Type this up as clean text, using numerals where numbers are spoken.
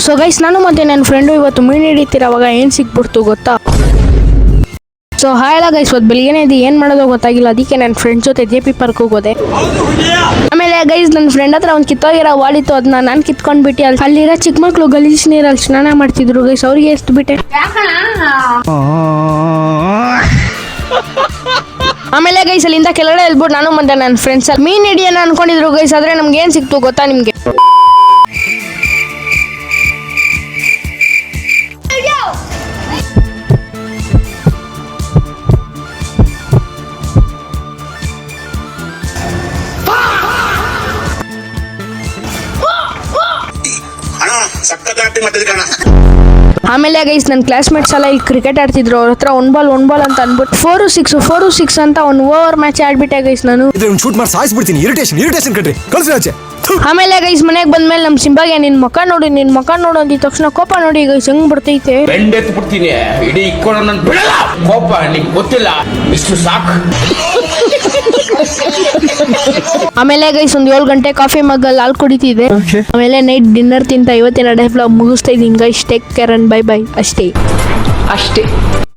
So guys, ನಾನು ಮತ್ತೆ ನನ್ನ ಫ್ರೆಂಡು ಇವತ್ತು ಮೀನು ಹಿಡಿತಿರೋವಾಗ ಏನು ಸಿಕ್ಬಿಡ್ತು ಗೊತ್ತಾ? ಸೊ ಹಾಯ್ ಗೈಸ್, ಇವತ್ತು ಬೆಳಿಗ್ಗೆನೇ ಇದು ಏನು ಮಾಡೋದು ಗೊತ್ತಾಗಿಲ್ಲ. ಅದಕ್ಕೆ ನನ್ನ ಫ್ರೆಂಡ್ ಜೊತೆ JP ಪಾರ್ಕ್ ಹೋಗೋದೆ. ಆಮೇಲೆ ಗೈಸ್, ನನ್ನ ಫ್ರೆಂಡ್ ಹತ್ರ ಒಂದು ಕಿತ್ತೋಗಿರೋ ವಾಡಿತ್ತು, ಅದನ್ನ ನಾನು ಕಿತ್ಕೊಂಡ್ಬಿಟ್ಟು ಅಲ್ಲಿರೋ ಚಿಕ್ಕ ಮಕ್ಕಳು ಗಲೀಜ್ ನೀರಲ್ಲಿ ಸ್ನಾನ ಮಾಡ್ತಿದ್ರು ಗೈಸ್. ಅವ್ರಿಗೆ ಎಷ್ಟು ಬಿಟ್ಟೆ. ಆಮೇಲೆ ಗೈಸ್, ಅಲ್ಲಿಂದ ಕೆಳಗಡೆ ಎಲ್ಬಿಟ್ಟು ನಾನು ಮತ್ತೆ ನನ್ನ ಫ್ರೆಂಡ್ಸ್ ಮೀನು ಹಿಡಿಯೋಣ ಅನ್ಕೊಂಡಿದ್ರು ಗೈಸ್. ಆದ್ರೆ ನಮ್ಗೆ ಏನು ಸಿಕ್ತು ಗೊತ್ತಾ ನಿಮ್ಗೆ? ಆಮೇಲೆ ಗೈಸ್, ನನ್ನ ಕ್ಲಾಸ್ಮೇಟ್ಸ್ ಎಲ್ಲ ಇಲ್ಲಿ ಕ್ರಿಕೆಟ್ ಆಡ್ತಿದ್ರು. ಅವ್ರ ಹತ್ರ ಒನ್ ಬಾಲ್ ಅಂತ ಅನ್ಬಿಟ್ಟು 4-6 ಅಂತ ಒಂದು ಓವರ್ ಮ್ಯಾಚ್ ಆಡ್ಬಿಟ್ಟೆ ಗೈಸ್ ನಾನು. ಶೂಟ್ ಮಾಡಿ ಸಾಯಿಸ್ಬಿಡ್ತೀನಿ. ಇರಿಟೇಷನ್ ಕಟ್ರಿ ಕಳ್ಸಿ ಆಚೆ. ಆಮೇಲೆ ಗೈಸ್, ಮನೆಗೆ ಬಂದ್ಮೇಲೆ ನಮ್ಮ ಸಿಂಬಾಗೆ ನಿನ್ ಮಕ್ಕ ನೋಡು ಅಂದಿದ ತಕ್ಷಣ ಕೋಪ ನೋಡಿ ಗೈಸ್ ಹೆಂಗ್ ಬರ್ತೈತೆ. ಬೆಂಡೆತ್ತು ಬಿಡ್ತೀನಿ ಇಡೀ ಇಕ್ಕೊಂಡು ನನ್ನ ಬಿಡಲ್ಲ. ಕೋಪ ನಿಂಗೆ ಗೊತ್ತಿಲ್ಲ, ಇಷ್ಟು ಸಾಕು. ಆಮೇಲೆ ಗೈಸ್, ಒಂದು 7 ಗಂಟೆ ಕಾಫಿ ಮಗ್ಗಲ್ಲಿ ಹಾಲು ಕುಡಿತಿದೆ. ಆಮೇಲೆ ನೈಟ್ ಡಿನ್ನರ್ ತಿಂತ ಇವತ್ತಿನ ಡೇ ವ್ಲಾಗ್ ಮುಗಿಸ್ತಾ ಇದೀನಿ guys. Take care and by ಅಷ್ಟೇ.